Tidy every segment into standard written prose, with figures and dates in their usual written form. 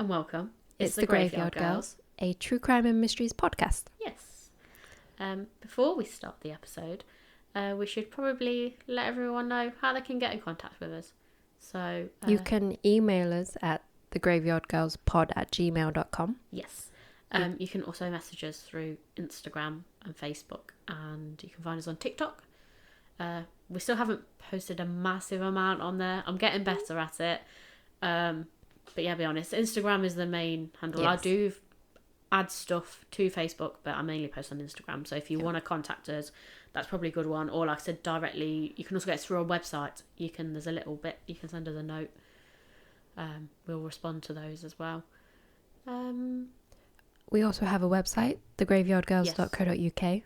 and welcome. It's the Graveyard Girls, a true crime and mysteries podcast. Yes. Before we start the episode, we should probably let everyone know how they can get in contact with us. So you can email us at thegraveyardgirlspod@gmail.com. Yes. You can also message us through Instagram and Facebook, and you can find us on TikTok. We still haven't posted a massive amount on there. I'm getting better at it. But yeah, be honest, Instagram is the main handle. Yes. I do add stuff to Facebook, but I mainly post on Instagram. So if you want to contact us, that's probably a good one. Or like I said, directly, you can also get us through our website. There's a little bit, you can send us a note. We'll respond to those as well. We also have a website, thegraveyardgirls.co.uk.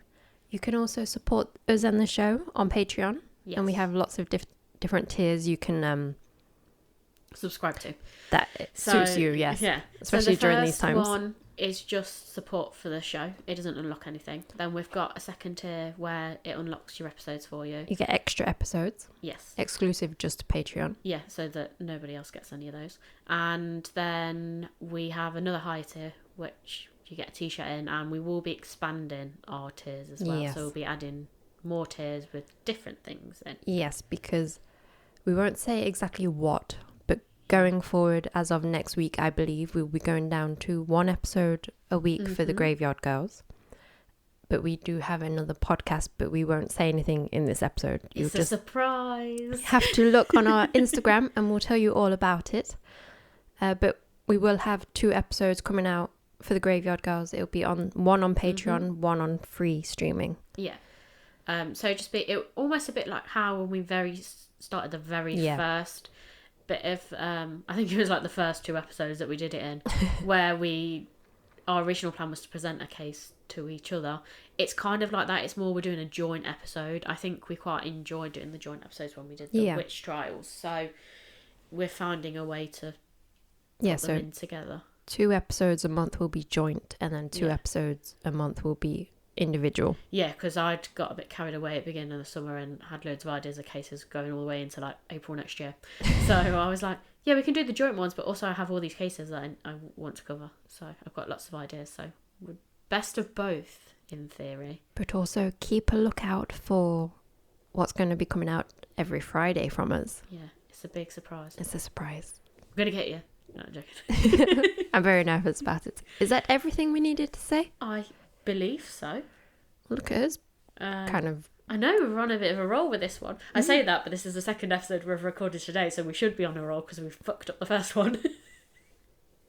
You can also support us and the show on Patreon. Yes. And we have lots of different tiers you can subscribe to. That suits you, yes. Yeah. Especially during these times. The first one is just support for the show. It doesn't unlock anything. Then we've got a second tier where it unlocks your episodes for you. You get extra episodes. Yes. Exclusive just to Patreon. Yeah, so that nobody else gets any of those. And then we have another higher tier, which you get a t-shirt in, and we will be expanding our tiers as well. Yes. So we'll be adding more tiers with different things in. Yes, because we won't say exactly what, but going forward, as of next week, I believe we'll be going down to one episode a week for the Graveyard Girls. But we do have another podcast, but we won't say anything in this episode. It's a surprise. Have to look on our Instagram and we'll tell you all about it. But we will have 2 episodes coming out for the Graveyard Girls. It'll be one on Patreon, one on free streaming. Yeah. So just almost a bit like how when we started the very first bit of I think it was like the first 2 episodes that we did it in, where our original plan was to present a case to each other. It's kind of like that. It's more we're doing a joint episode. I think we quite enjoyed doing the joint episodes when we did the witch trials. So we're finding a way to put them in together. 2 episodes a month will be joint, and then 2 episodes a month will be individual. Yeah, because I'd got a bit carried away at the beginning of the summer and had loads of ideas of cases going all the way into like April next year. So I was like, yeah, we can do the joint ones, but also I have all these cases that I want to cover. So I've got lots of ideas. So best of both in theory. But also keep a lookout for what's going to be coming out every Friday from us. Yeah, it's a big surprise. It's a surprise. I'm going to get you. No, I'm joking. I'm very nervous about it. Is that everything we needed to say? I believe so. Look at us. Kind of. I know we're on a bit of a roll with this one. I say that, but this is the second episode we've recorded today, so we should be on a roll because we've fucked up the first one.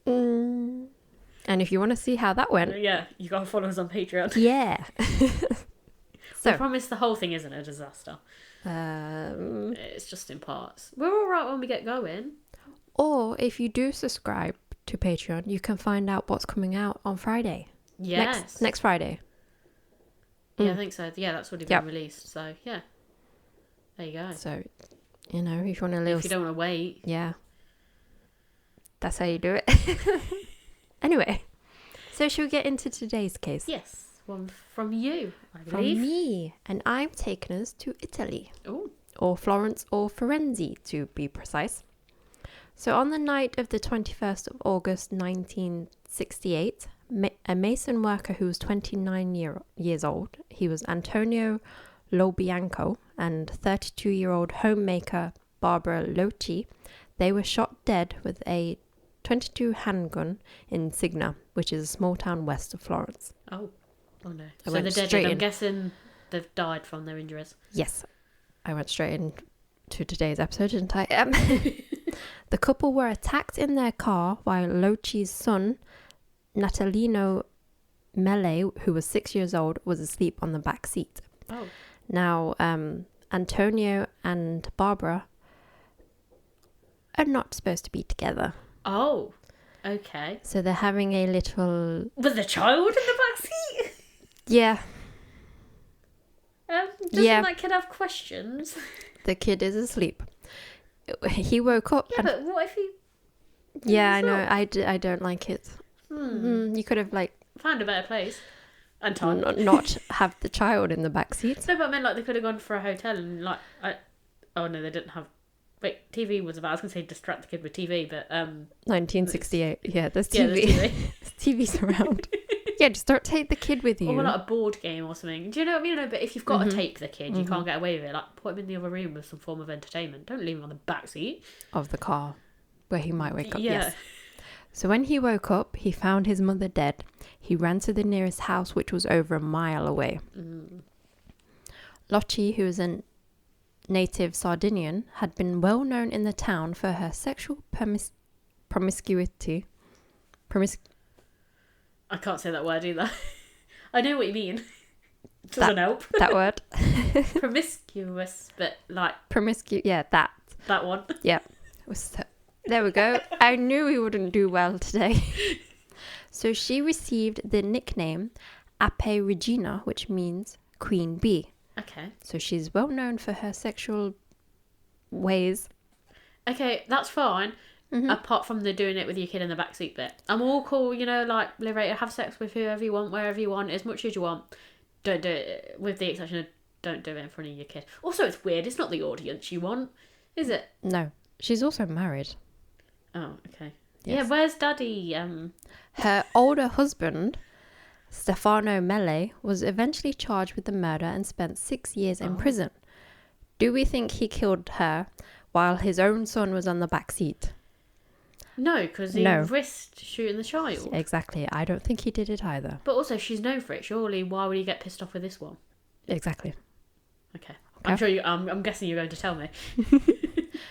And if you want to see how that went, yeah, you got to follow us on Patreon. Yeah. So I promise the whole thing isn't a disaster. It's just in parts. We're all right when we get going. Or if you do subscribe to Patreon, you can find out what's coming out on Friday. Yes. Next Friday. Yeah, I think so. Yeah, that's already been released. So, yeah. There you go. So, if you want to If you don't want to wait. Yeah. That's how you do it. Anyway. So, should we get into today's case? Yes. One from you, I believe. From me. And I'm taking us to Italy. Oh. Or Florence or Firenze, to be precise. So on the night of the 21st of August 1968, a mason worker who was 29 years old, he was Antonio Lobianco, and 32-year-old homemaker Barbara Loci, they were shot dead with a .22 handgun in Signa, which is a small town west of Florence. Oh no. So they're dead. I'm guessing they've died from their injuries. Yes. I went straight into today's episode, didn't I? The couple were attacked in their car while Loci's son, Natalino Mele, who was 6 years old, was asleep on the back seat. Oh. Now, Antonio and Barbara are not supposed to be together. Oh, okay. So they're having a little... With a child in the back seat? Yeah. Doesn't that kid have questions? The kid is asleep. He woke up. Yeah, but what if he... Yeah, I know. I don't like it. You could have, found a better place. And time. Not have the child in the back seat. No, but I meant, they could have gone for a hotel and, oh, no, they didn't have Wait, TV was about. I was gonna say distract the kid with TV, but 1968. Yeah, there's yeah, TV. there's TV. TV's around. Yeah, just don't take the kid with you. Or like a board game or something. Do you know what I mean? No, but if you've got to take the kid, you can't get away with it. Like, put him in the other room with some form of entertainment. Don't leave him on the back seat of the car, where he might wake up. Yeah. Yes. So when he woke up, he found his mother dead. He ran to the nearest house, which was over a mile away. Lottie, who is a native Sardinian, had been well known in the town for her sexual promiscuity. I can't say that word either. I know what you mean. It doesn't help. That word. Promiscuous, but like... Yeah, that. That one. Yeah. There we go. I knew we wouldn't do well today. So she received the nickname Ape Regina, which means Queen Bee. Okay. So she's well known for her sexual ways. Okay, that's fine. Apart from the doing it with your kid in the backseat bit. I'm all cool, you know, like, liberated, have sex with whoever you want, wherever you want, as much as you want. Don't do it, with the exception of don't do it in front of your kid. Also, it's weird. It's not the audience you want, is it? No. She's also married. Oh, okay. Yes. Yeah, where's Daddy? Her older husband, Stefano Mele, was eventually charged with the murder and spent 6 years in prison. Do we think he killed her while his own son was on the back seat? No, because he risked shooting the child. Exactly. I don't think he did it either. But also, she's known for it. Surely, why would he get pissed off with this one? Exactly. Okay. I'm sure you. I'm guessing you're going to tell me.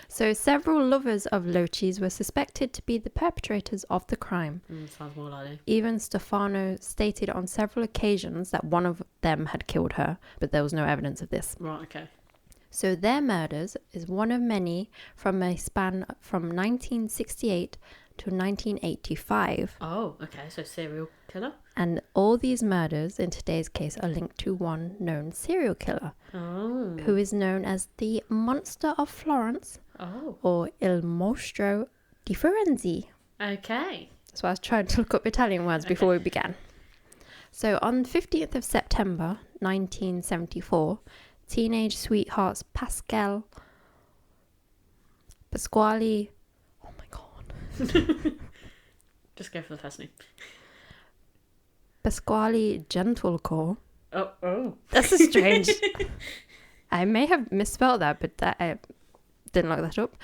So several lovers of Lotti's were suspected to be the perpetrators of the crime. Sounds more likely. Even Stefano stated on several occasions that one of them had killed her, but there was no evidence of this. Right, okay. So their murders is one of many from a span from 1968 to 1985. Oh, okay. So serial killer? And all these murders in today's case are linked to one known serial killer. Oh. Who is known as the Monster of Florence. Oh. Or Il Mostro di Firenze. Okay. So I was trying to look up Italian words before we began. So on 15th of September 1974, teenage sweethearts Pasquale... Oh my god. Just go for the first name. Pasquale Gentlecore. Oh. That's a strange... I may have misspelled that, but I didn't look that up.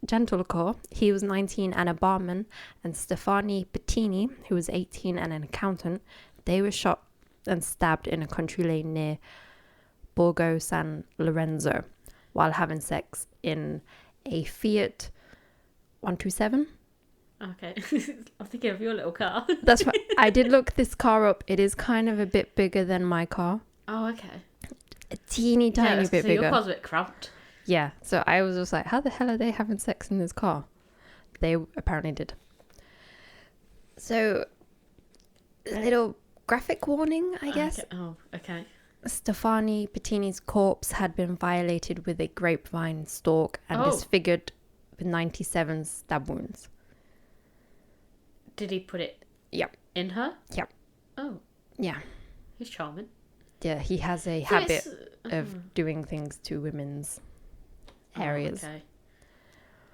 Gentlecore, he was 19 and a barman, and Stefani Bettini, who was 18 and an accountant, they were shot and stabbed in a country lane near Borgo San Lorenzo while having sex in a Fiat 127. Okay. I'm thinking of your little car. That's right. I did look this car up. It is kind of a bit bigger than my car. Oh, okay. A teeny tiny bit bigger. Your car's a bit cramped. Yeah. So I was just like, how the hell are they having sex in this car? They apparently did. So, a little graphic warning, I guess. Okay. Oh, okay. Stefani Bettini's corpse had been violated with a grapevine stalk and disfigured with 97 stab wounds. Did he put it Yep. in her? Yep. Oh. Yeah. He's charming. Yeah, he has a habit of doing things to women's areas. Okay.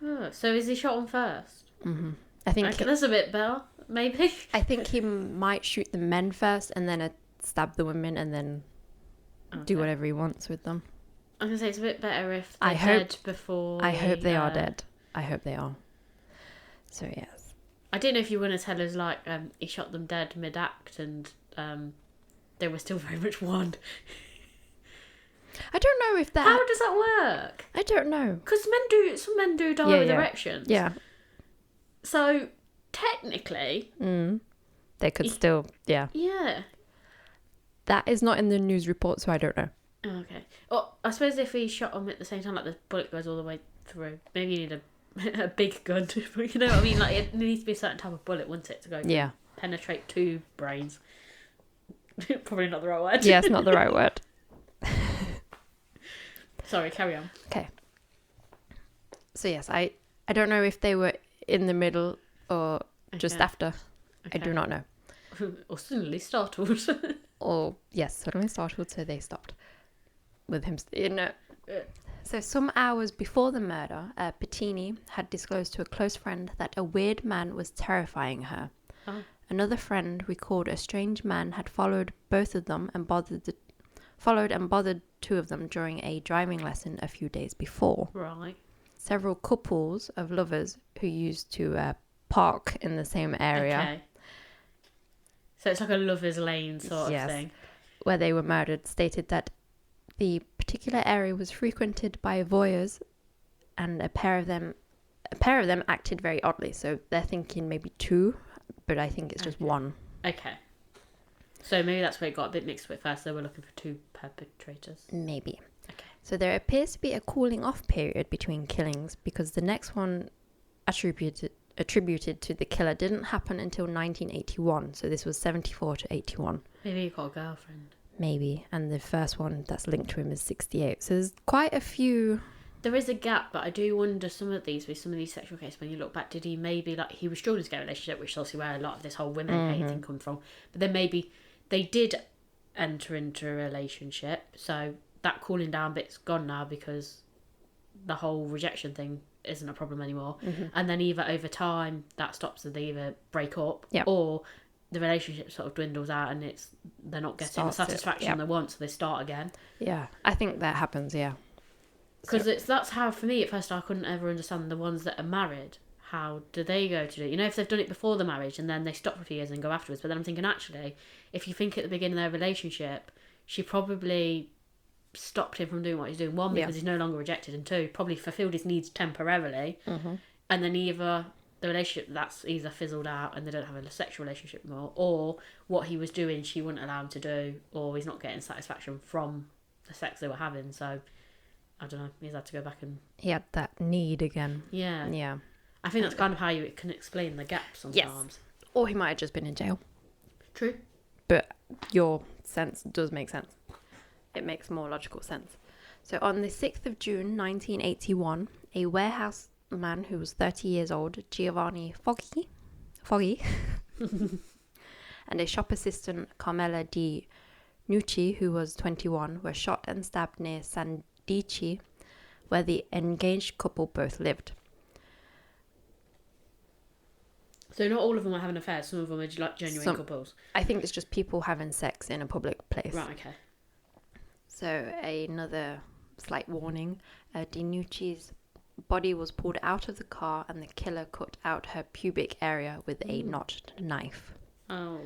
Oh, so is he shot on first? Mm-hmm. I think that's a bit better, maybe. I think he might shoot the men first and then stab the women and then do whatever he wants with them. I was going to say it's a bit better if they're dead before. I hope they are dead. I hope they are. So yes. I didn't know if you were going to tell us like he shot them dead mid-act and they were still very much one. I don't know if that... How does that work? I don't know. Because some men do die with erections. Yeah. So technically... They could still... Yeah. Yeah. That is not in the news report, so I don't know. Okay. Well, I suppose if he shot them at the same time, like the bullet goes all the way through, maybe you need a big gun. You know what I mean? Like it needs to be a certain type of bullet, wouldn't it, to go penetrate two brains. Probably not the right word. Yeah, it's not the right word. Sorry, carry on. Okay. So yes, I don't know if they were in the middle or just after. Okay. I do not know. Or suddenly startled. Or yes, suddenly startled, so they stopped with him. So some hours before the murder, Pettini had disclosed to a close friend that a weird man was terrifying her. Oh. Another friend recalled a strange man had followed both of them and bothered two of them during a driving lesson a few days before. Right. Several couples of lovers who used to park in the same area. Okay. So it's like a lover's lane sort of thing. Where they were murdered, stated that the particular area was frequented by voyeurs, and a pair of them acted very oddly. So they're thinking maybe two, but I think it's just one. Okay. So maybe that's where it got a bit mixed with first. They were looking for two perpetrators. Maybe. Okay. So there appears to be a cooling off period between killings, because the next one attributed to the killer didn't happen until 1981. So this was 74 to 81. Maybe he got a girlfriend. Maybe. And the first one that's linked to him is 68. So there's quite a few. There is a gap, but I do wonder with some of these sexual cases, when you look back, did he maybe, like, he was struggling to get a relationship, which is obviously where a lot of this whole women hate thing come from. But then maybe they did enter into a relationship, so that cooling down bit's gone now because the whole rejection thing isn't a problem anymore. And then either over time that stops, and they either break up, or the relationship sort of dwindles out and they're not getting the satisfaction they want, so they start again. Yeah, I think that happens, yeah. Because that's how, for me, at first, I couldn't ever understand the ones that are married. How do they go to do it? You know, if they've done it before the marriage and then they stop for a few years and go afterwards. But then I'm thinking, actually, if you think at the beginning of their relationship, she probably stopped him from doing what he's doing. One, because he's no longer rejected, and two, probably fulfilled his needs temporarily. And then either the relationship, that's either fizzled out and they don't have a sexual relationship more, or what he was doing she wouldn't allow him to do, or he's not getting satisfaction from the sex they were having. So I don't know, he's had to go back and... He had that need again. Yeah. Yeah. I think that's kind of how you can explain the gap sometimes. Yes. Or he might have just been in jail. True. But your sense does make sense. It makes more logical sense. So on the 6th of June 1981, a warehouse man who was 30 years old, Giovanni Foggy, and a shop assistant, Carmela Di Nucci, who was 21, were shot and stabbed near San Dici, where the engaged couple both lived. So not all of them are having affairs, some of them are like genuine couples. I think it's just people having sex in a public place. Right, okay. So another slight warning, Di Nucci's body was pulled out of the car and the killer cut out her pubic area with a notched knife. Oh,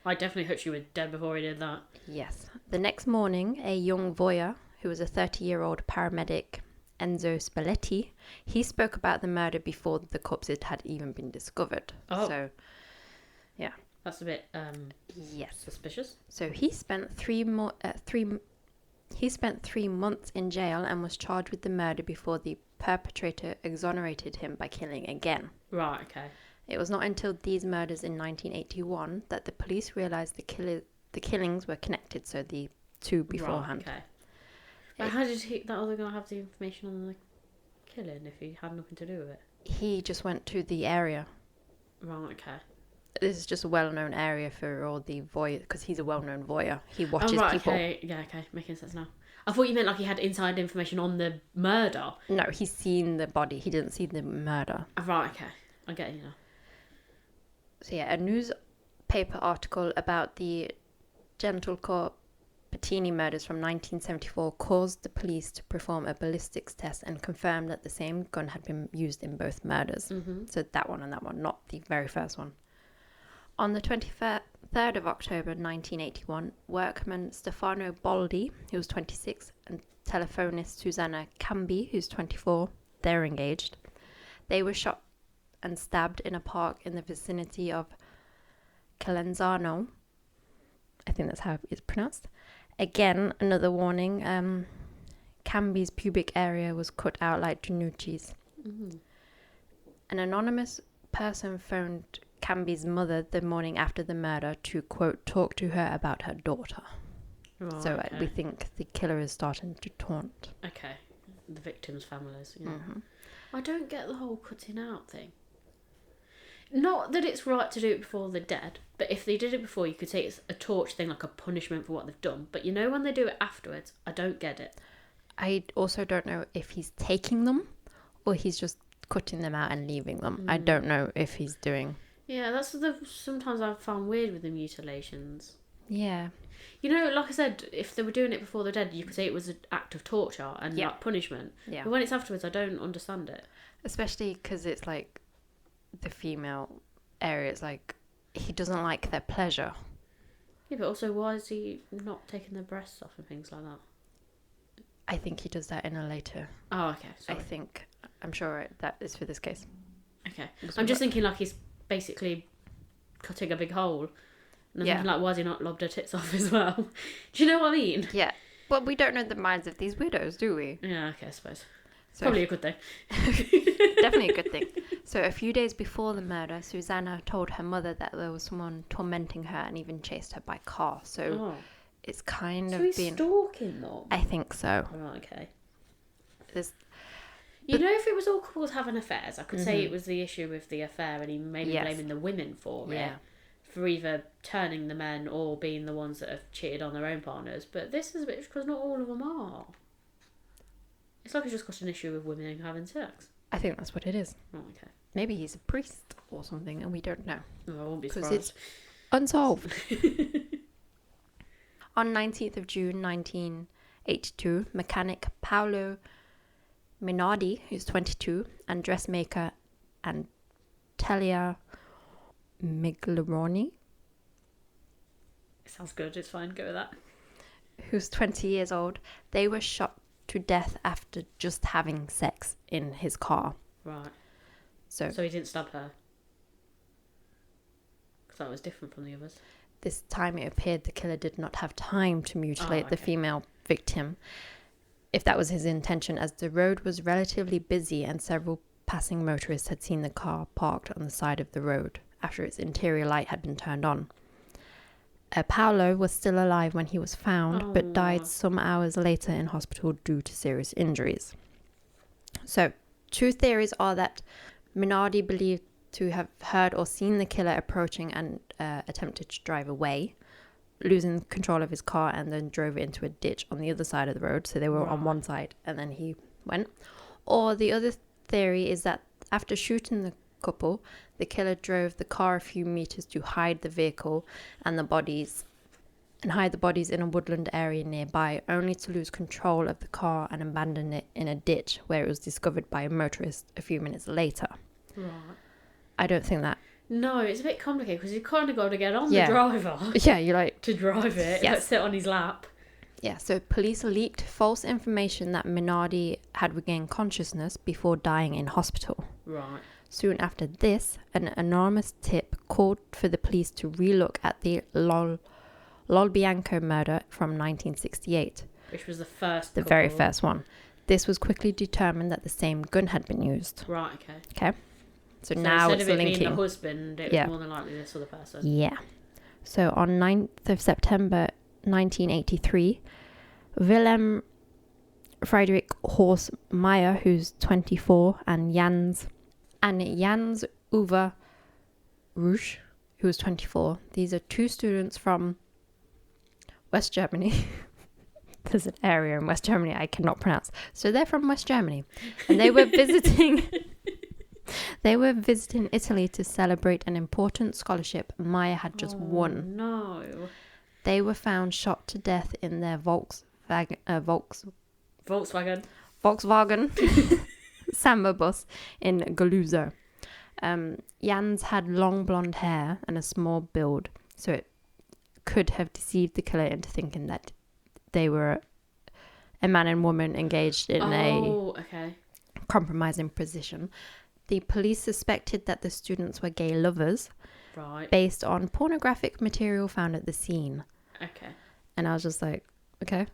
I definitely hope she was dead before he did that. Yes. The next morning, a young voyeur, who was a 30-year-old paramedic, Enzo Spalletti, he spoke about the murder before the corpses had even been discovered. Oh. So, yeah. That's a bit yes, suspicious. So he spent 3 months in jail and was charged with the murder before the perpetrator exonerated him by killing again. Right, okay. It was not until these murders in 1981 that the police realised the killings were connected, so the two beforehand. Right, okay. But how did that other guy have the information on the killing if he had nothing to do with it? He just went to the area. Right, okay. This is just a well-known area for all the voyeurs, because he's a well-known voyeur. He watches people. Okay. Yeah, okay. Making sense now. I thought you meant like he had inside information on the murder. No, he's seen the body. He didn't see the murder. Right, okay. I get you now. So yeah, a newspaper article about the Gentlecore Pettini murders from 1974 caused the police to perform a ballistics test and confirm that the same gun had been used in both murders. Mm-hmm. So that one and that one, not the very first one. On the 23rd of October 1981, workman Stefano Boldi, who was 26, and telephonist Susanna Cambi, who's 24, they're engaged. They were shot and stabbed in a park in the vicinity of Calenzano. I think that's how it's pronounced. Again, another warning. Cambi's pubic area was cut out like Danucci's. Mm-hmm. An anonymous person phoned Cambi's mother the morning after the murder to, quote, talk to her about her daughter. Oh, so okay. We think the killer is starting to taunt. Okay. The victims' families. Yeah. Mm-hmm. I don't get the whole cutting out thing. Not that it's right to do it before they're dead, but if they did it before, you could say it's a torture thing, like a punishment for what they've done. But you know when they do it afterwards, I don't get it. I also don't know if he's taking them or he's just cutting them out and leaving them. I don't know if he's doing... Yeah, that's sometimes I've found weird with the mutilations. Yeah. You know, like I said, if they were doing it before they're dead, you could say it was an act of torture and like punishment. Yeah. But when it's afterwards, I don't understand it. Especially because it's like the female area. It's like he doesn't like their pleasure. Yeah, but also why is he not taking their breasts off and things like that? I think he does that in a later... Oh, okay. Sorry. I'm sure that is for this case. Okay. I'm just thinking like he's basically cutting a big hole. And I'm thinking like, why has he not lobbed her tits off as well? Do you know what I mean? Yeah. Well, we don't know the minds of these widows, do we? Yeah, okay, I suppose. So, probably a good thing. Definitely a good thing. So a few days before the murder, Susanna told her mother that there was someone tormenting her and even chased her by car. So it's kind of he's been... stalking them? I think so. Oh, okay. You know, if it was all couples having affairs, I could say it was the issue with the affair and he maybe blaming the women for it. For either turning the men or being the ones that have cheated on their own partners. But this is a bit... because not all of them are. It's like it's just got an issue with women having sex. I think that's what it is. Oh, okay. Maybe he's a priest or something and we don't know. Oh, I won't be surprised. surprised. It's unsolved. On 19th of June 1982, mechanic Paolo Minardi, who's 22, and dressmaker Antelia Migleroni, Sounds good, it's fine, go with that. who's 20 years old, they were shot to death after just having sex in his car. Right. So he didn't stab her? Because that was different from the others. This time it appeared the killer did not have time to mutilate the female victim, if that was his intention, as the road was relatively busy and several passing motorists had seen the car parked on the side of the road after its interior light had been turned on. Paolo was still alive when he was found, but died some hours later in hospital due to serious injuries. So, two theories are that Minardi believed to have heard or seen the killer approaching and attempted to drive away, losing control of his car, and then drove it into a ditch on the other side of the road. So they were on one side and then he went. Or the other theory is that after shooting the couple, the killer drove the car a few meters to hide the vehicle and hide the bodies in a woodland area nearby, only to lose control of the car and abandon it in a ditch where it was discovered by a motorist a few minutes later. Right. I don't think that... No, it's a bit complicated because you've kind of got to get on the driver. Yeah, you're like... to drive it, like sit on his lap. Yeah, so police leaked false information that Minardi had regained consciousness before dying in hospital. Right. Soon after this, an anonymous tip called for the police to relook at the Lol Bianco murder from 1968. Which was the first The very first one. This was quickly determined that the same gun had been used. Right, okay. Okay. So now instead it's of it linking. being the husband, it was more than likely this other person. Yeah. So on 9th of September 1983, Willem Friedrich Horst Meyer, who's 24, and Jans Uwe Rusch, who was 24. These are two students from West Germany. There's an area in West Germany I cannot pronounce. So they're from West Germany. And they were visiting... They were visiting Italy to celebrate an important scholarship Maya had just won. No. They were found shot to death in their Volkswagen Samba bus in Galuzzo. Jans had long blonde hair and a small build, so it could have deceived the killer into thinking that they were a man and woman engaged in a compromising position. The police suspected that the students were gay lovers, based on pornographic material found at the scene. Okay. And I was just like, okay.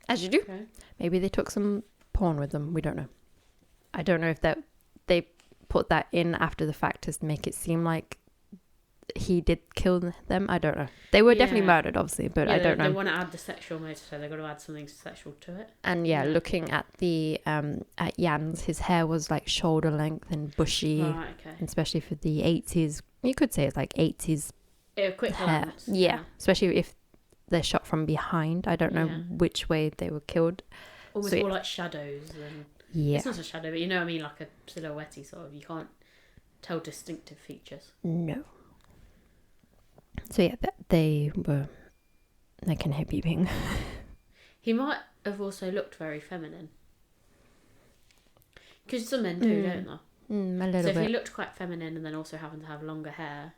As you do. Okay. Maybe they took some porn with them. We don't know. I don't know if they put that in after the fact to make it seem like he did kill them. I don't know. They were definitely murdered, obviously, but I don't know. They want to add the sexual motive, so they've got to add something sexual to it. And looking at the at Jan's, his hair was like shoulder length and bushy, and especially for the 80s. You could say it's like 80s quick hair. glance. Yeah, especially if they're shot from behind. I don't know which way they were killed. Almost more like shadows than... Yeah. It's not a shadow, but you know what I mean? Like a silhouette-y sort of. You can't tell distinctive features. No. So yeah, they were like in hippie being. He might have also looked very feminine. Because some men do, don't they? A little bit. So if he looked quite feminine and then also happened to have longer hair.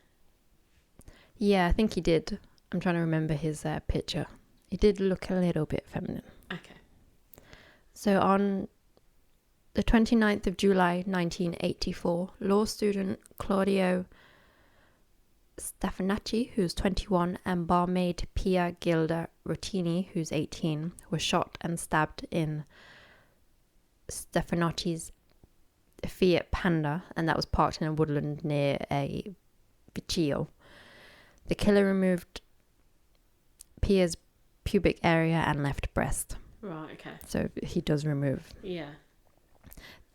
Yeah, I think he did. I'm trying to remember his picture. He did look a little bit feminine. Okay. So on the 29th of July 1984, law student Claudio Stefanacci, who's 21, and barmaid Pia Gilda Rotini, who's 18, were shot and stabbed in Stefanacci's Fiat Panda, and that was parked in a woodland near a Viccio. The killer removed Pia's pubic area and left breast. Right, okay. So he does remove. Yeah.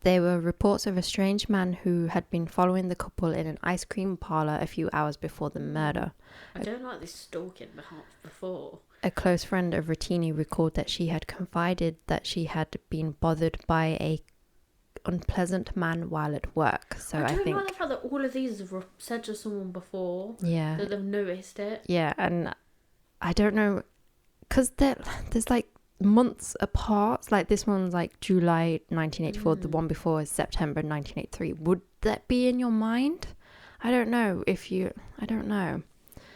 There were reports of a strange man who had been following the couple in an ice cream parlour a few hours before the murder. I don't like this stalking before. A close friend of Rotini recalled that she had confided that she had been bothered by a unpleasant man while at work. So I think like the fact that all of these have said to someone before. Yeah. That they've noticed it. Yeah, and I don't know, because there's like months apart. Like this one's like July 1984. The one before is September 1983. Would that be in your mind? I don't know. I don't know.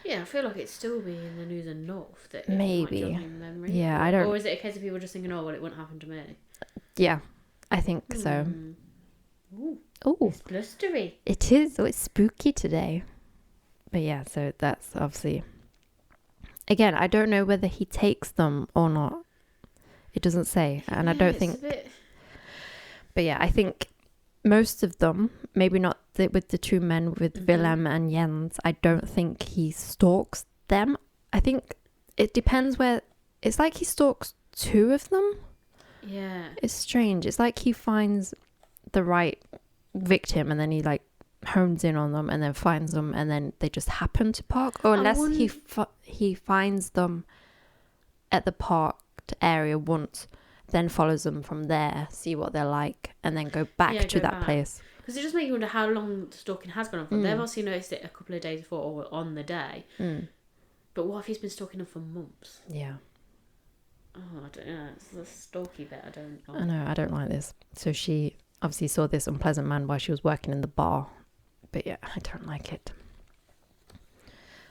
Yeah, I feel like it'd still be in the news enough that it Maybe. might jog in memory. Yeah, I don't. Or is it a case of people just thinking, oh, well, it wouldn't happen to me? Yeah, I think so. Ooh, Oh, it's blustery. it is. Oh, it's spooky today. But yeah, so that's obviously. Again, I don't know whether he takes them or not. It doesn't say, and I don't think. But yeah, I think most of them, maybe not with the two men, with Willem and Jens, I don't think he stalks them. I think it depends where. It's like he stalks two of them. Yeah. It's strange. It's like he finds the right victim and then he like hones in on them and then finds them and then they just happen to park. Or unless he finds them at the parked area once, then follows them from there, see what they're like, and then go back to that place. Because it just makes you wonder how long the stalking has gone on for. They've obviously noticed it a couple of days before or on the day. But what if he's been stalking them for months? Yeah. Oh, I don't know. It's the stalky bit I don't like. I know, I don't like this. So she obviously saw this unpleasant man while she was working in the bar. But yeah, I don't like it.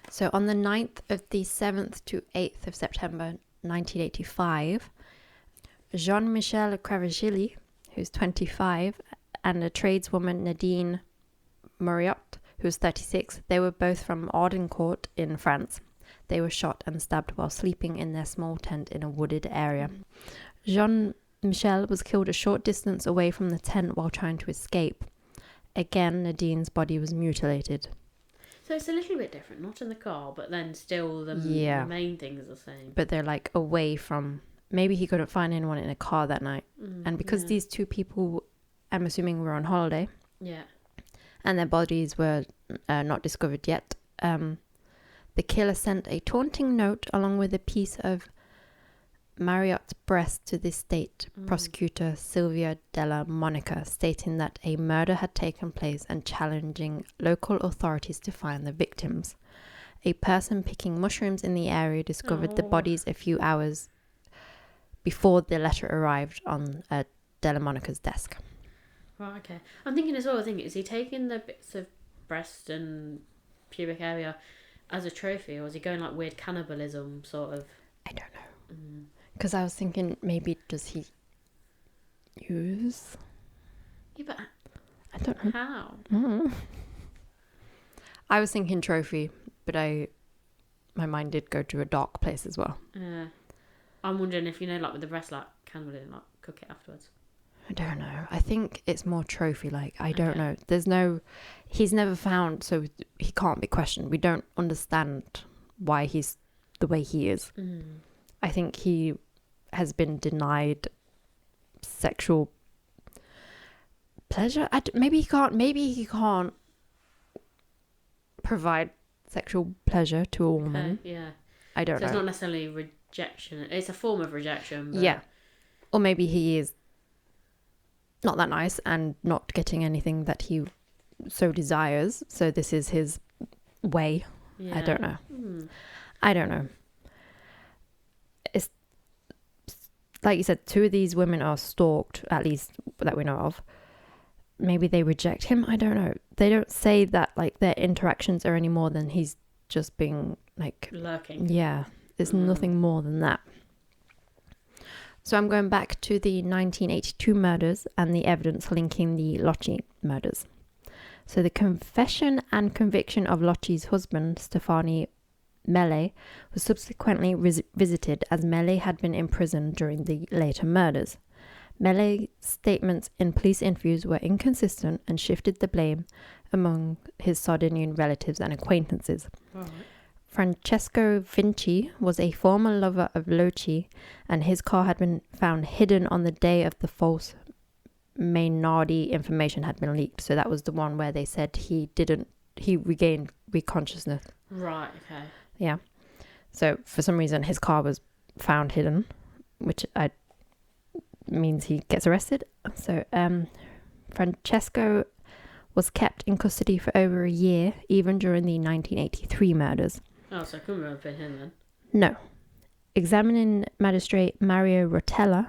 So on the 9th of the 7th to 8th of September 1985, Jean-Michel Cravachilli, who's 25, and a tradeswoman Nadine Moriot, who's 36, they were both from Audincourt in France. They were shot and stabbed while sleeping in their small tent in a wooded area. Jean-Michel was killed a short distance away from the tent while trying to escape. Again, Nadine's body was mutilated. So it's a little bit different, not in the car, but then still the main thing is the same. But they're like away from... Maybe he couldn't find anyone in a car that night. And because these two people, I'm assuming, were on holiday. Yeah. And their bodies were not discovered yet. The killer sent a taunting note along with a piece of Marriot's breast to the state prosecutor Silvia Della Monica, stating that a murder had taken place and challenging local authorities to find the victims. A person picking mushrooms in the area discovered the bodies a few hours before the letter arrived on Della Monica's desk. Right, okay. I'm thinking as well, is he taking the bits of breast and pubic area as a trophy, or is he going like weird cannibalism sort of? I don't know. Because I was thinking, maybe does he use? Yeah, but I don't know. How? I was thinking trophy, but my mind did go to a dark place as well. I'm wondering if, like with the breast, like cannibalism, like cook it afterwards. I don't know. I think it's more trophy like. I don't know. He's never found, so he can't be questioned. We don't understand why he's the way he is. I think he has been denied sexual pleasure. Maybe he can't provide sexual pleasure to a woman. Yeah. I don't know. So it's not necessarily rejection. It's a form of rejection. But... Yeah. Or maybe he is not that nice and not getting anything that he so desires. So this is his way. Yeah. I don't know. I don't know. It's like you said, 2 of these women are stalked, at least that we know of. Maybe they reject him. I don't know. They don't say that like their interactions are any more than he's just being like lurking. Yeah, there's nothing more than that. So I'm going back to the 1982 murders and the evidence linking the Locci murders. So the confession and conviction of Locci's husband, Stefani Mele, was subsequently visited as Mele had been imprisoned during the later murders. Mele's statements in police interviews were inconsistent and shifted the blame among his Sardinian relatives and acquaintances. Right. Francesco Vinci was a former lover of Locci, and his car had been found hidden on the day of the false Mainardi information had been leaked. So that was the one where they said he regained consciousness. Right, okay. Yeah. So for some reason his car was found hidden, which means he gets arrested. So Francesco was kept in custody for over a year, even during the 1983 murders. Oh, so it couldn't have been him then? No. Examining magistrate Mario Rotella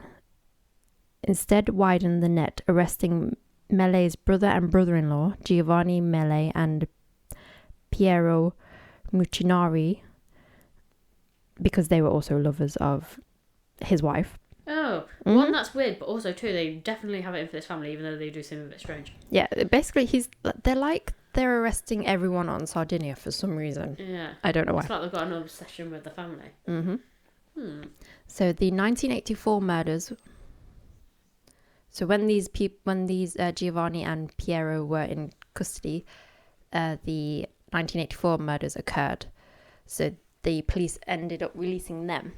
instead widened the net, arresting Mele's brother and brother-in-law, Giovanni Mele and Piero Muccinari, because they were also lovers of his wife. Oh, one, that's weird, but also two, they definitely have it in for this family, even though they do seem a bit strange. Yeah, basically they're arresting everyone on Sardinia for some reason. Yeah. I don't know why. It's like they've got an obsession with the family. So the 1984 murders. So when these Giovanni and Piero were in custody, the 1984 murders occurred. So the police ended up releasing them.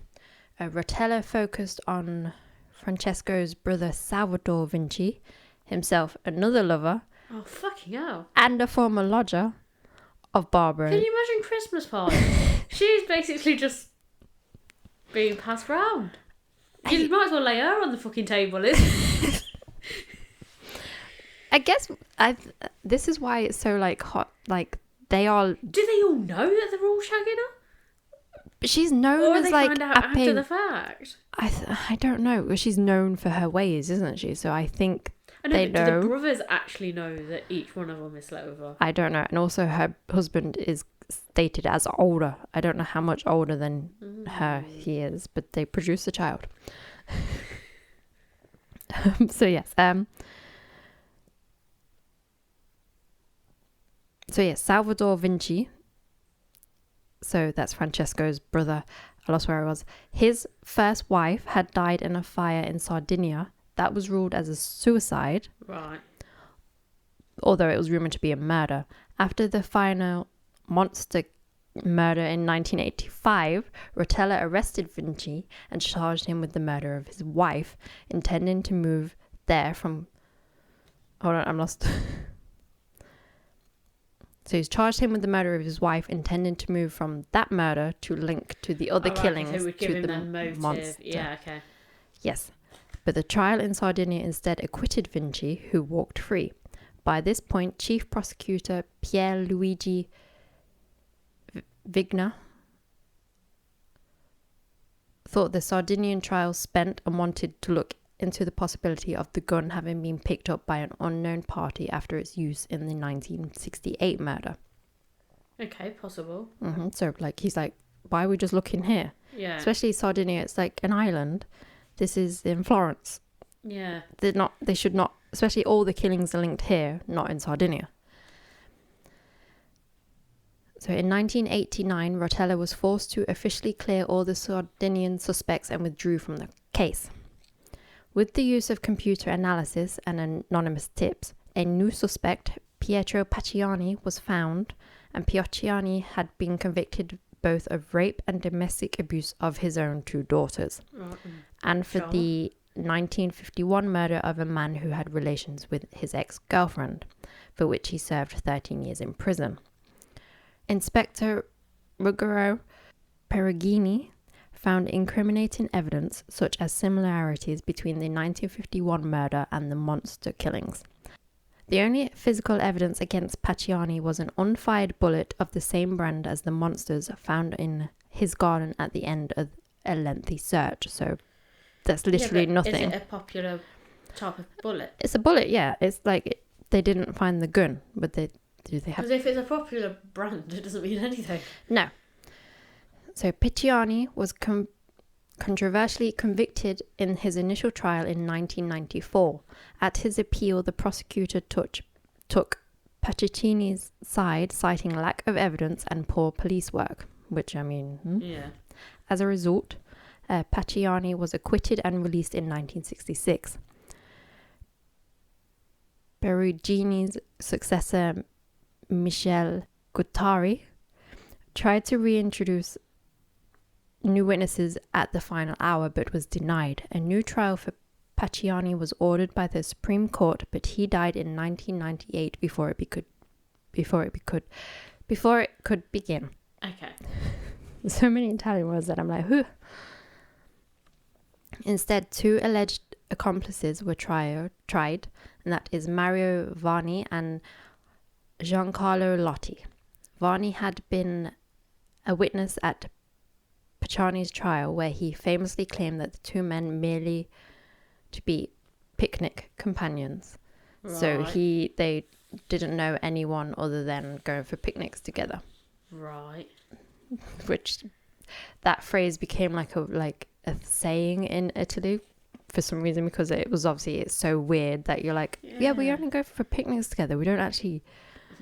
Rotella focused on Francesco's brother Salvador Vinci, himself another lover. Oh, fucking hell. And a former lodger of Barbara. Can you imagine Christmas party? She's basically just being passed round. You might as well lay her on the fucking table, isn't it? I guess this is why it's so like hot. Like they all. Do they all know that they're all shagging her? But she's known or as they like find out after the fact. I don't know. Well, she's known for her ways, isn't she? So I think they know. Do the brothers actually know that each one of them is slept with her? I don't know. And also her husband is stated as older. I don't know how much older than her he is, but they produce a child. So yes. So yes, Salvador Vinci. So that's Francesco's brother. I lost where I was. His first wife had died in a fire in Sardinia. That was ruled as a suicide. Right. Although it was rumored to be a murder. After the final monster murder in 1985, Rotella arrested Vinci and charged him with the murder of his wife, intending to move there from... Hold on, I'm lost. So he's charged him with the murder of his wife, intending to move from that murder to link to the other killings to the monster. Yeah, okay. Yes. But the trial in Sardinia instead acquitted Vinci, who walked free. By this point, Chief Prosecutor Pier Luigi Vigna thought the Sardinian trial spent and wanted to look into the possibility of the gun having been picked up by an unknown party after its use in the 1968 murder. Okay, possible. So, like, he's like, why are we just looking here? Yeah. Especially Sardinia, it's like an island. This is in Florence. Yeah. They should not, especially all the killings are linked here, not in Sardinia. So in 1989, Rotella was forced to officially clear all the Sardinian suspects and withdrew from the case. With the use of computer analysis and anonymous tips, a new suspect, Pietro Pacciani, was found, and Pacciani had been convicted both of rape and domestic abuse of his own 2 daughters, and for the 1951 murder of a man who had relations with his ex-girlfriend, for which he served 13 years in prison. Inspector Ruggero Perugini found incriminating evidence such as similarities between the 1951 murder and the monster killings. The only physical evidence against Pacciani was an unfired bullet of the same brand as the monsters found in his garden at the end of a lengthy search. So that's literally nothing. Is it a popular type of bullet? It's a bullet, yeah. It's like they didn't find the gun, but do they have? Because if it's a popular brand, it doesn't mean anything. No. So Pacciani was controversially convicted in his initial trial in 1994. At his appeal, the prosecutor took Pacciani's side, citing lack of evidence and poor police work, which, I mean... Yeah. As a result, Pacciani was acquitted and released in 1966. Perugini's successor, Michel Guattari, tried to reintroduce new witnesses at the final hour, but was denied. A new trial for Pacciani was ordered by the Supreme Court, but he died in 1998 before it could begin. Okay. So many Italian words that I'm like, who? Instead, 2 alleged accomplices were tried, and that is Mario Vanni and Giancarlo Lotti. Vanni had been a witness at Pacciani's trial, where he famously claimed that the 2 men merely to be picnic companions. Right. So they didn't know anyone other than going for picnics together. Right. Which that phrase became like a saying in Italy for some reason, because it's so weird that you're like, yeah, we only go for picnics together. We don't actually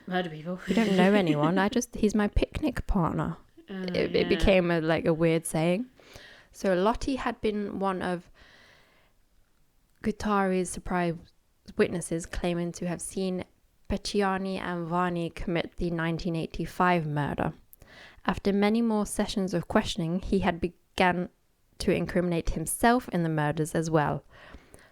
murder people. We don't know anyone. He's my picnic partner. It became a weird saying. So Lotti had been one of Guattari's surprise witnesses, claiming to have seen Pacciani and Vanni commit the 1985 murder. After many more sessions of questioning, he had begun to incriminate himself in the murders as well.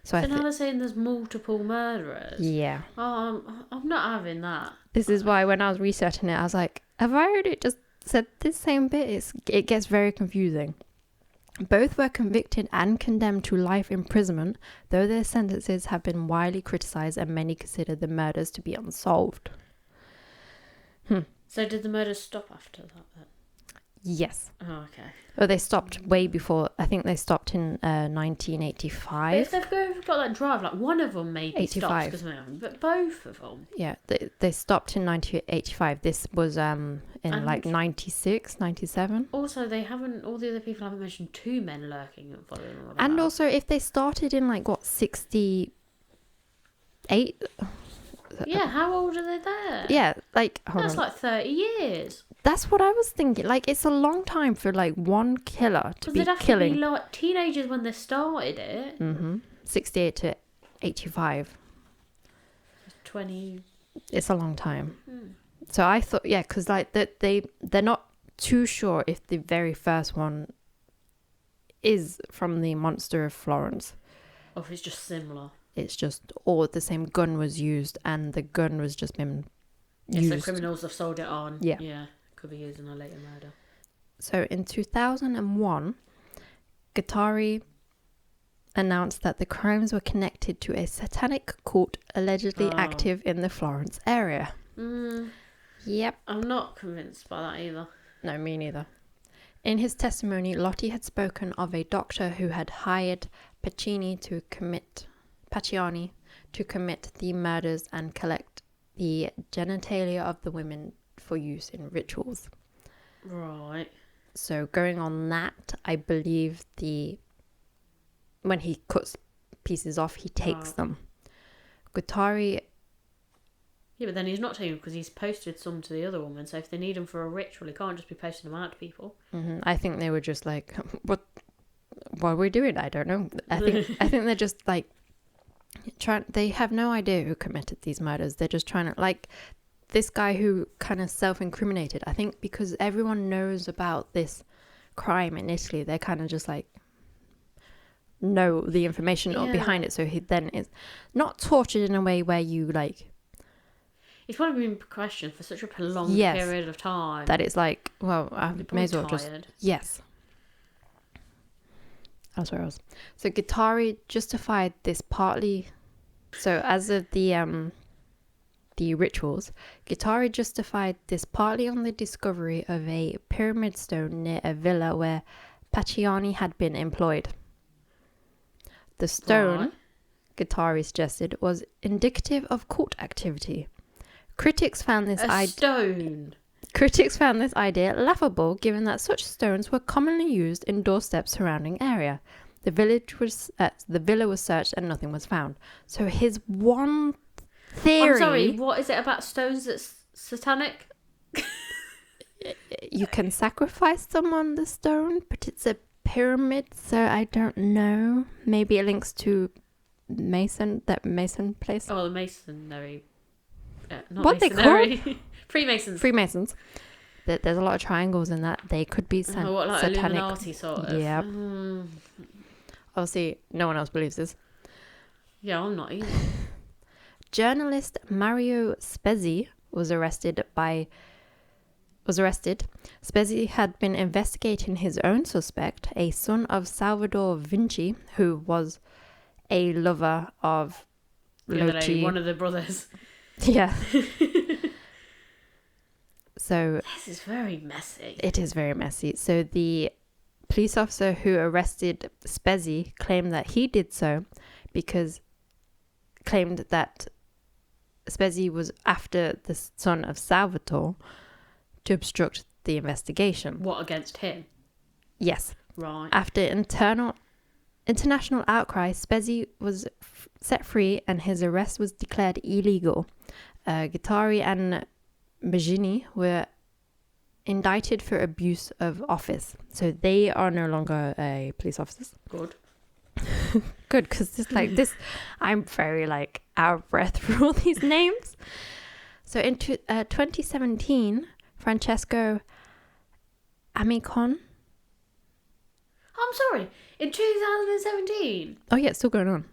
So now they're saying there's multiple murderers? Yeah. Oh, I'm not having that. This is why when I was researching it, I was like, have I already just said this same bit? It gets very confusing. Both were convicted and condemned to life imprisonment, though their sentences have been widely criticised and many consider the murders to be unsolved. So did the murders stop after that then? Yes. Oh, okay. Well, they stopped way before. I think they stopped in 1985. But if they've got that drive, like one of them maybe 85. stops, but both of them. Yeah, they stopped in 1985. This was in 96, 97. Also, all the other people haven't mentioned 2 men lurking and following them about. And also, if they started in 68? Yeah, how old are they there? Yeah, that's like 30 years. That's what I was thinking. It's a long time for one killer to be killing. To be like teenagers when they started it. 68 to 85. 20. It's a long time. So I thought, yeah, because they're not too sure if the very first one is from the Monster of Florence. Or if it's just similar. It's just, or the same gun was used and the gun was just been used. Yes, the criminals have sold it on. Yeah. Could be used in a later murder. So in 2001, Guattari announced that the crimes were connected to a satanic cult allegedly active in the Florence area. Yep. I'm not convinced by that either. No, me neither. In his testimony, Lotti had spoken of a doctor who had hired Pacciani to commit the murders and collect the genitalia of the women for use in rituals. Right. So going on that, I believe when he cuts pieces off, he takes them. Guattari... Yeah, but then he's not taking them because he's posted some to the other woman. So if they need them for a ritual, he can't just be posting them out to people. I think they were just like, what are we doing? I don't know. I think they're just they have no idea who committed these murders. They're just trying to, this guy who kind of self-incriminated. I think because everyone knows about this crime in Italy, they're kind of just know the information behind it. So he then is not tortured in a way where you He's probably been questioned for such a prolonged period of time that it's I may as well just... Yes. That's where I was. So Guattari justified this partly. So as of the rituals, Guattari justified this partly on the discovery of a pyramid stone near a villa where Pacciani had been employed. The stone, Guattari suggested, was indicative of court activity. Critics found this idea laughable, given that such stones were commonly used in doorsteps surrounding area. The villa was searched and nothing was found. So his one theory. I'm sorry. What is it about stones that's satanic? You can sacrifice them on the stone, but it's a pyramid, so I don't know. Maybe it links to Mason place. Oh, the masonry. Not what masonry. They call? Freemasons. There's a lot of triangles in that. They could be like satanic. Illuminati sort of. Yeah. Obviously, no one else believes this. Yeah, I'm not either. Journalist Mario Spezzi was arrested. Spezzi had been investigating his own suspect, a son of Salvador Vinci, who was a lover of Loci. One of the brothers. Yeah. So this is very messy. It is very messy. So the police officer who arrested Spezzi claimed that he did so because claimed that Spezzi was after the son of Salvatore to obstruct the investigation. What, against him? Yes. Right. After international outcry, Spezzi was set free and his arrest was declared illegal. Guattari and Maggini were indicted for abuse of office. So they are no longer police officers. Good. Good, because it's like this, I'm very like out of breath for all these names. So in 2017, Francesco Amicon. I'm sorry, in 2017? Oh yeah, it's still going on.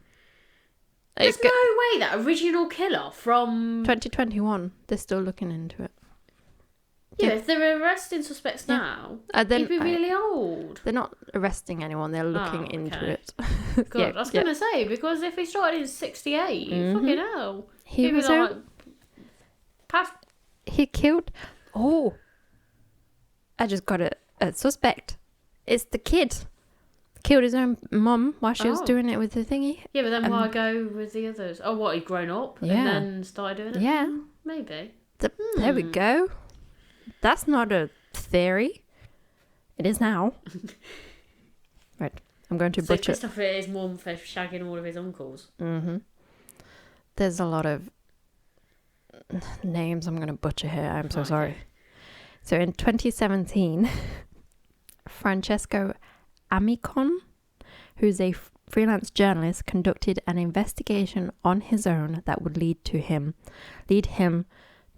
There's no way that original killer from 2021, they're still looking into it. Yeah, if they're arresting suspects now, he'd be really old. They're not arresting anyone, they're looking into it. God, I was going to say, because if he started in 68, fucking hell. He was like, he killed... Oh, I just got a suspect. It's the kid. Killed his own mum while she was doing it with the thingy. Yeah, but then why go with the others? Oh, what, he'd grown up and then started doing it? Yeah. Maybe. There we go. That's not a theory. It is now. Right. I'm going to butcher. So Christopher is mum for shagging all of his uncles. Mm-hmm. There's a lot of names I'm going to butcher here. I'm so sorry. So in 2017, Francesco Amicon, who's a freelance journalist, conducted an investigation on his own that would lead him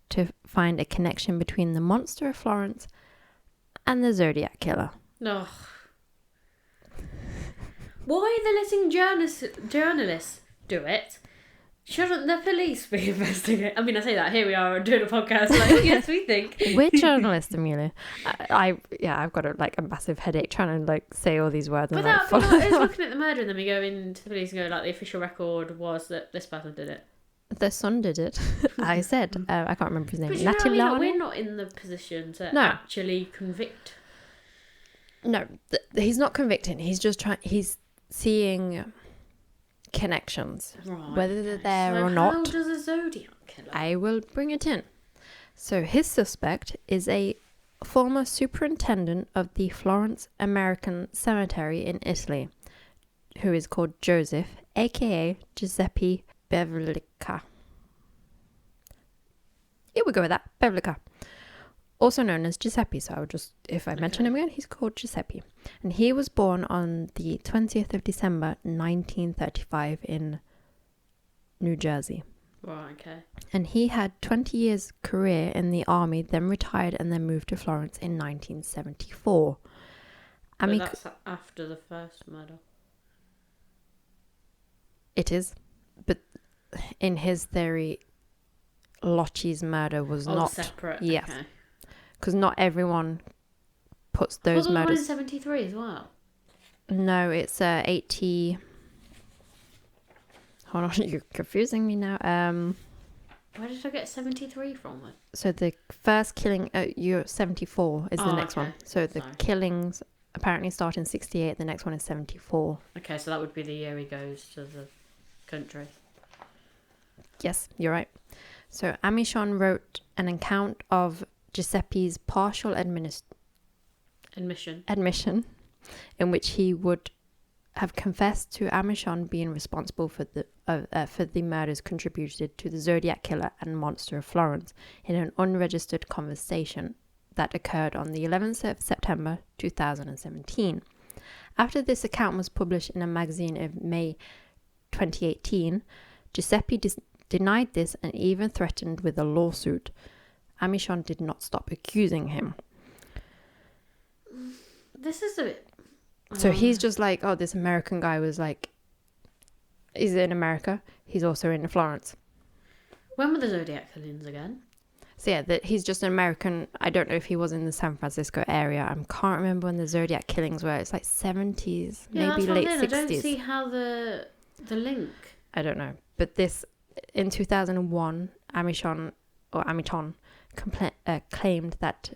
to find a connection between the Monster of Florence and the Zodiac killer. No. Why are they letting journalists do it? Shouldn't the police be investigating? I mean, I say that, here we are doing a podcast, like, yes, we think. We're journalists, Amelia. I've got a massive headache trying to, like, say all these words. But that is looking at the murder and then we go into the police and go, like, the official record was that this person did it. The son did it. I said. I can't remember his name. But you know what I mean? Like, we're not in the position to actually convict. No, he's not convicting. He's just he's seeing connections, whether they're there or not. How does a Zodiac killer? I will bring it in. So his suspect is a former superintendent of the Florence American Cemetery in Italy, who is called Joseph, aka Giuseppe Bevlica. Yeah, we'll go with that. Bevlica. Also known as Giuseppe, so I would just, if I mention him again, he's called Giuseppe. And he was born on the 20th of December, 1935 in New Jersey. Right, okay. And he had 20 years career in the army, then retired and then moved to Florence in 1974. But that's after the first murder. It is. But in his theory, Loci's murder was not separate. Yes. Okay. Because not everyone puts those murders. murders. Was the one in 73 as well? No, it's 80. Hold on, you're confusing me now. Where did I get 73 from? So the first killing, you're 74 is the next one. So the killings apparently start in 68. The next one is 74. Okay, so that would be the year he goes to the country. Yes, you're right. So Amichon wrote an account of Giuseppe's partial admission, in which he would have confessed to Amichon being responsible for the murders contributed to the Zodiac killer and Monster of Florence in an unregistered conversation that occurred on the 11th of September 2017. After this account was published in a magazine in May 2018, Giuseppe denied this and even threatened with a lawsuit. Amichon did not stop accusing him. This is a bit... So he's just like, oh, this American guy was like, he's in America. He's also in Florence. When were the Zodiac killings again? So yeah, he's just an American. I don't know if he was in the San Francisco area. I can't remember when the Zodiac killings were. It's like 70s, maybe late 60s. I don't see how the link. I don't know. But this, in 2001, Amichon claimed that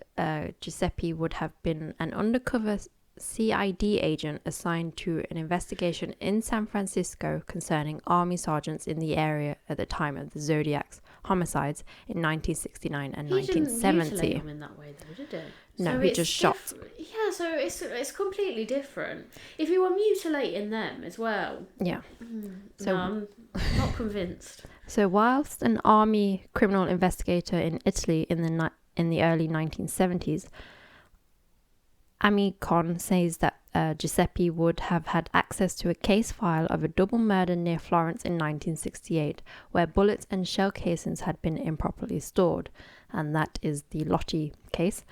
Giuseppe would have been an undercover CID agent assigned to an investigation in San Francisco concerning army sergeants in the area at the time of the Zodiac's homicides in 1969 and 1970. He didn't mutilate him in that way, though, did he? No, he just shot. Yeah, so it's completely different. If you were mutilating them as well. Yeah. So no, I'm not convinced. So whilst an army criminal investigator in Italy in the early 1970s, Amichon says that Giuseppe would have had access to a case file of a double murder near Florence in 1968, where bullets and shell casings had been improperly stored, and that is the Lotti case,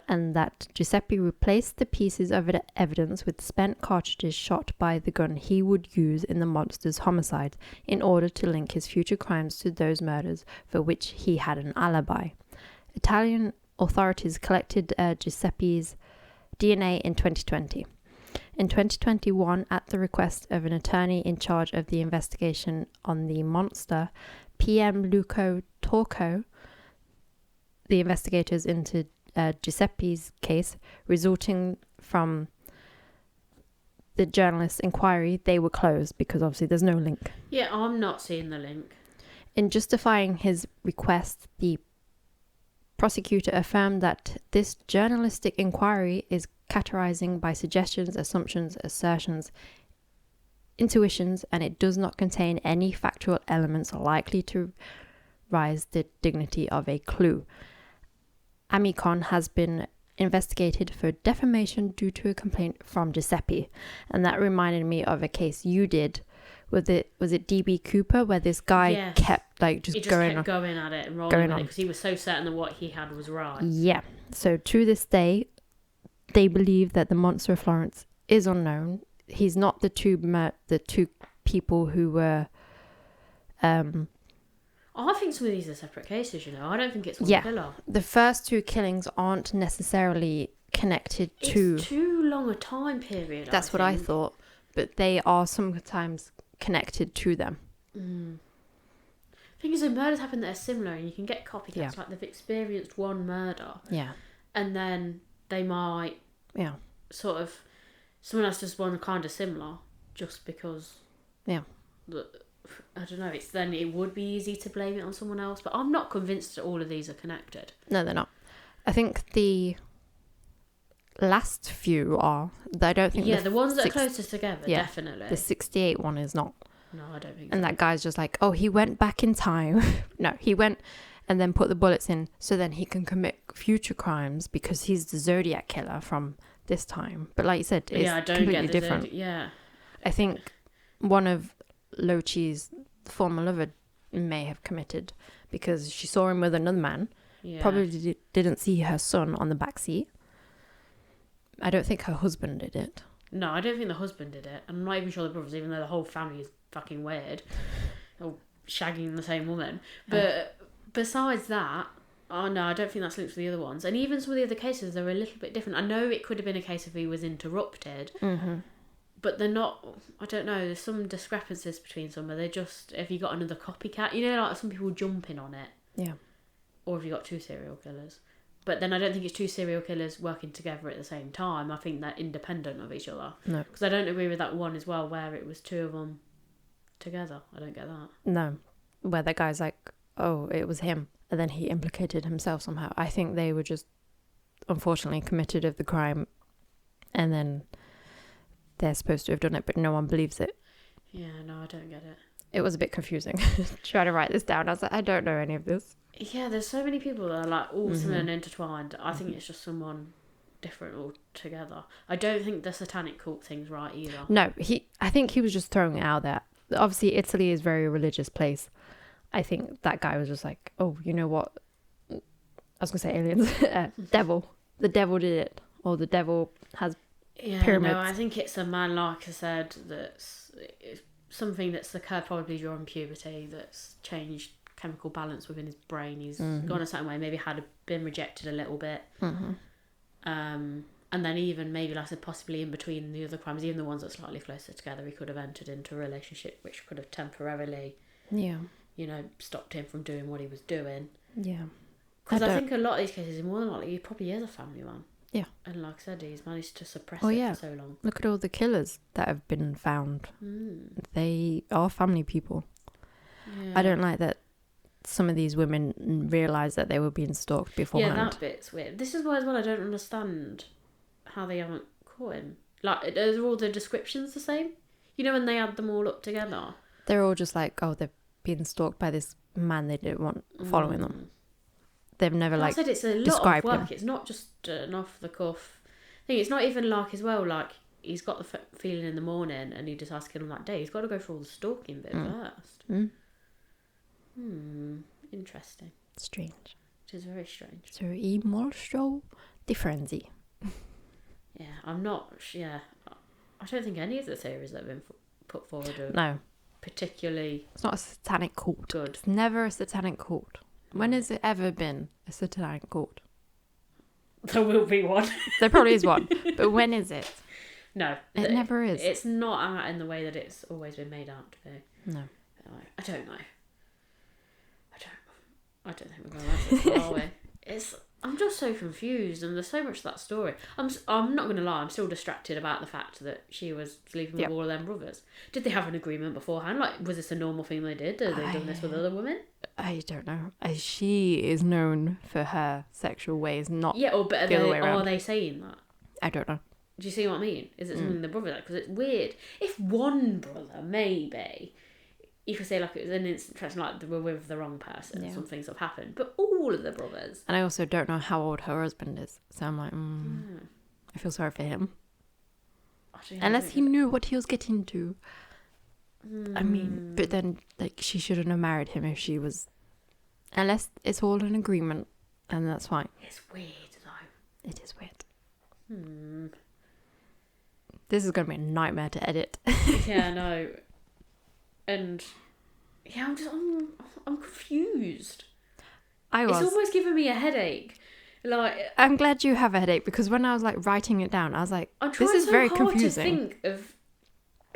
and that Giuseppe replaced the pieces of evidence with spent cartridges shot by the gun he would use in the monster's homicide in order to link his future crimes to those murders for which he had an alibi. Italian authorities collected Giuseppe's DNA in 2020. In 2021, at the request of an attorney in charge of the investigation on the monster, PM Luco Torco, the investigators into Giuseppe's case, resulting from the journalist's inquiry, they were closed because obviously there's no link. Yeah, I'm not seeing the link. In justifying his request, the prosecutor affirmed that this journalistic inquiry is categorizing by suggestions, assumptions, assertions, intuitions, and it does not contain any factual elements likely to raise the dignity of a clue. Amichon has been investigated for defamation due to a complaint from Giuseppe, and that reminded me of a case you did. Was it DB Cooper, where this guy kept kept going at it and rolling on it because he was so certain that what he had was right. Yeah. So to this day, they believe that the Monster of Florence is unknown. He's not the two people who were. I think some of these are separate cases. I don't think it's one killer. The first two killings aren't necessarily connected to. It's too long a time period. That's what I thought, but they are sometimes connected to them. Thing is, the murders happen that are similar, and you can get copycats. Yeah. Like they've experienced one murder. Yeah. And then they might. Yeah. Sort of. Someone else does one kind of similar, just because. Yeah. I don't know. It would be easy to blame it on someone else, but I'm not convinced that all of these are connected. No, they're not. I think the last few are. I don't think. Yeah, the ones that are closest together, definitely. The 68 one is not. No, I don't think so. And that guy's just like, oh, he went back in time. No, he went and then put the bullets in so then he can commit future crimes because he's the Zodiac killer from this time. But like you said, it's completely different. I think one of Lochi's former lover may have committed because she saw him with another man. Yeah. Probably didn't see her son on the back seat. I don't think her husband did it. No, I don't think the husband did it. I'm not even sure the brothers, even though the whole family is fucking weird. All shagging the same woman. But besides that, oh no, I don't think that's linked to the other ones. And even some of the other cases, they're a little bit different. I know it could have been a case if he was interrupted. Mm-hmm. but they're not. I don't know. There's some discrepancies between some. Are they just, have you got another copycat? You know, like some people jumping on it. Yeah. Or have you got two serial killers? But then I don't think it's two serial killers working together at the same time. I think they're independent of each other. No. Because I don't agree with that one as well, where it was two of them together. I don't get that. No. Where the guy's like, oh, it was him. And then he implicated himself somehow. I think they were just, unfortunately, committed of the crime. And then they're supposed to have done it, but no one believes it. Yeah, no, I don't get it. It was a bit confusing. Trying to write this down, I was like, I don't know any of this. Yeah, there's so many people that are like all similar and intertwined. I think it's just someone different altogether. I don't think the satanic cult thing's right either. No, I think he was just throwing it out there. Obviously, Italy is a very religious place. I think that guy was just like, oh, you know what? I was going to say aliens. Devil. The devil did it. Or the devil has pyramids. No, I think it's a man, like I said, that's something that's occurred probably during puberty, that's changed chemical balance within his brain. He's gone a certain way, maybe had been rejected a little bit. And then even maybe, like I said, possibly in between the other crimes, even the ones that are slightly closer together, he could have entered into a relationship which could have temporarily, stopped him from doing what he was doing. Yeah. Because I think a lot of these cases, more than likely, he probably is a family man. Yeah. And like I said, he's managed to suppress it for so long. Look at all the killers that have been found. They are family people. Yeah. I don't like that some of these women realise that they were being stalked beforehand. Yeah, that bit's weird. This is why as well I don't understand how they haven't caught him. Like, are all the descriptions the same? You know, when they add them all up together? They're all just like, oh, they're being stalked by this man they didn't want following them. They've never, like, I said it's a lot of work. Him. It's not just an off-the-cuff thing. It's not even like, as well, like, he's got the feeling in the morning and he decides to kill him that day. He's got to go through all the stalking bit first. Interesting. Strange. It is very strange. So, molto differenti. Yeah, I'm not... Yeah, I don't think any of the theories that have been put forward are particularly... It's not a satanic cult. Good. It's never a satanic cult. When has it ever been a satanic cult? There will be one. There probably is one. But when is it? No. It never is. It's not out in the way that it's always been made out to be. No. I don't know. I don't think we're going to answer this, are we? I'm just so confused, and there's so much to that story. I'm not going to lie, I'm still distracted about the fact that she was sleeping with all of them brothers. Did they have an agreement beforehand? Like, was this a normal thing they did? Had they done this with other women? I don't know. She is known for her sexual ways, not but the other way around. Are they saying that? I don't know. Do you see what I mean? Is it something the brother like? Because it's weird. If one brother, maybe... You could say, like, it was an instant transaction, like they were with the wrong person. Some things have happened. But all of the brothers... And I also don't know how old her husband is. So I'm like, I feel sorry for him. Unless he knew what he was getting to. I mean, but then, like, she shouldn't have married him if she was... Unless it's all an agreement, and that's fine. It's weird, though. It is weird. This is going to be a nightmare to edit. Yeah, I know. And yeah, I'm confused. It's almost giving me a headache. Like, I'm glad you have a headache, because when I was like writing it down, I was like, this is very confusing. I'm trying to think of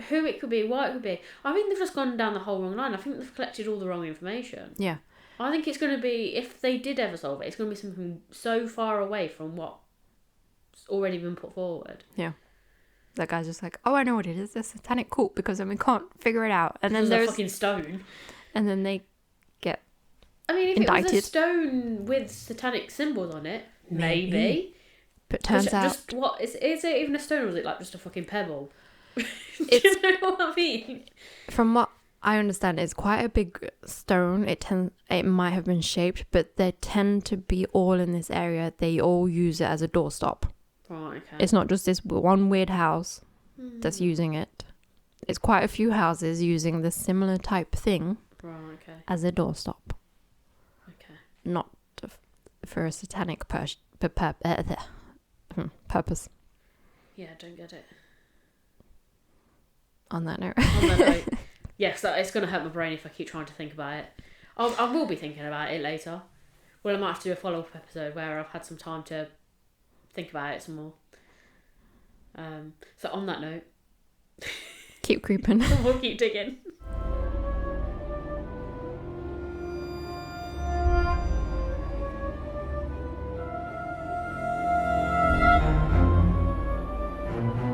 who it could be, why it could be. I think they've just gone down the whole wrong line. I think they've collected all the wrong information. Yeah. I think it's going to be, if they did ever solve it, it's going to be something so far away from what's already been put forward. Yeah. That guy's just like, oh, I know what it is. It's a satanic cult, because then we can't figure it out. And then there's a fucking stone. And then they get if indicted. It was a stone with satanic symbols on it, maybe. But turns out... Just, what, is it even a stone, or is it like just a fucking pebble? Do you know what I mean? From what I understand, it's quite a big stone. It might have been shaped, but they tend to be all in this area. They all use it as a doorstop. Right, okay. It's not just this one weird house that's using it. It's quite a few houses using this similar type thing as a doorstop. Okay. Not for a satanic purpose. Yeah, I don't get it. On that note. Yes, it's going to hurt my brain if I keep trying to think about it. I will be thinking about it later. Well, I might have to do a follow-up episode where I've had some time to think about it some more. So on that note, Keep creeping. We'll keep digging.